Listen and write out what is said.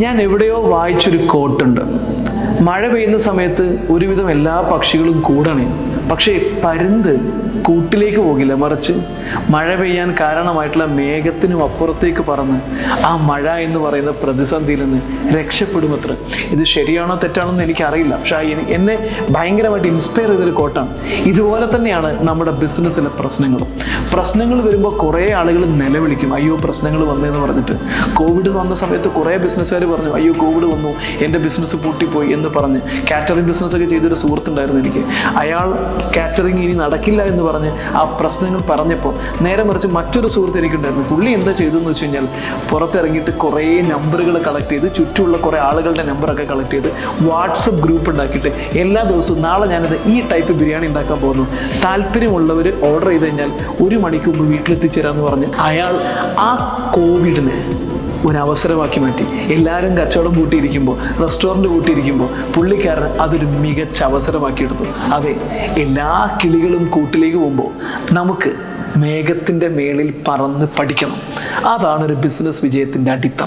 ഞാൻ എവിടെയോ വായിച്ചൊരു കോട്ടുണ്ട്. മഴ പെയ്യുന്ന സമയത്ത് ഒരുവിധം എല്ലാ പക്ഷികളും കൂടണേ, പക്ഷേ പരുന്ത് കൂട്ടിലേക്ക് പോകില്ല, മറിച്ച് മഴ പെയ്യാൻ കാരണമായിട്ടുള്ള മേഘത്തിനും അപ്പുറത്തേക്ക് പറന്ന് ആ മഴ എന്ന് പറയുന്ന പ്രതിസന്ധിയിൽ നിന്ന് രക്ഷപ്പെടുമത്ര. ഇത് ശരിയാണോ തെറ്റാണോ എന്ന് എനിക്കറിയില്ല, പക്ഷെ എന്നെ ഭയങ്കരമായിട്ട് ഇൻസ്പയർ ചെയ്തൊരു കോട്ടാണ്. ഇതുപോലെ തന്നെയാണ് നമ്മുടെ ബിസിനസ്സിലെ പ്രശ്നങ്ങൾ വരുമ്പോൾ കുറേ ആളുകൾ നിലവിളിക്കും, അയ്യോ പ്രശ്നങ്ങൾ വന്നതെന്ന് പറഞ്ഞിട്ട്. കോവിഡ് വന്ന സമയത്ത് കുറേ ബിസിനസ്സുകാർ പറഞ്ഞു, അയ്യോ കോവിഡ് വന്നു, എൻ്റെ ബിസിനസ് പൂട്ടിപ്പോയി എന്ന് പറഞ്ഞ്. കാറ്ററിംഗ് ബിസിനസ്സൊക്കെ ചെയ്തൊരു സുഹൃത്തുണ്ടായിരുന്നു എനിക്ക്. അയാൾ കാറ്ററിംഗ് ഇനി നടക്കില്ല എന്ന് പറഞ്ഞ് ആ പ്രശ്നങ്ങൾ പറഞ്ഞപ്പോൾ നേരെ മറിച്ച് മറ്റൊരു സുഹൃത്ത് എനിക്കുണ്ടായിരുന്നു. പുള്ളി എന്താ ചെയ്തതെന്ന് വെച്ച് കഴിഞ്ഞാൽ പുറത്തിറങ്ങിയിട്ട് കുറേ നമ്പറുകൾ കളക്ട് ചെയ്ത്, ചുറ്റുമുള്ള കുറേ ആളുകളുടെ നമ്പറൊക്കെ കളക്ട് ചെയ്ത് വാട്സപ്പ് ഗ്രൂപ്പ് ഉണ്ടാക്കിയിട്ട് എല്ലാ ദിവസവും നാളെ ഞാനിത് ഈ ടൈപ്പ് ബിരിയാണി ഉണ്ടാക്കാൻ പോകുന്നു, താല്പര്യമുള്ളവർ ഓർഡർ ചെയ്ത് കഴിഞ്ഞാൽ 1 മണിക്ക് മുമ്പ് വീട്ടിലെത്തിച്ചേരാമെന്ന് പറഞ്ഞ് അയാൾ ആ കോവിഡിനെ ഒരവസരമാക്കി മാറ്റി. എല്ലാവരും കച്ചവടം പൂട്ടിയിരിക്കുമ്പോൾ, റെസ്റ്റോറൻറ്റ് പൂട്ടിയിരിക്കുമ്പോൾ പുള്ളിക്കാരൻ അതൊരു മികച്ച അവസരമാക്കി എടുത്തു. അതെ, എല്ലാ കിളികളും കൂട്ടിലേക്ക് പോകുമ്പോൾ നമുക്ക് മേഘത്തിൻ്റെ മേളിൽ പറന്ന് പഠിക്കണം. അതാണ് ഒരു ബിസിനസ് വിജയത്തിൻ്റെ അടിത്തറ.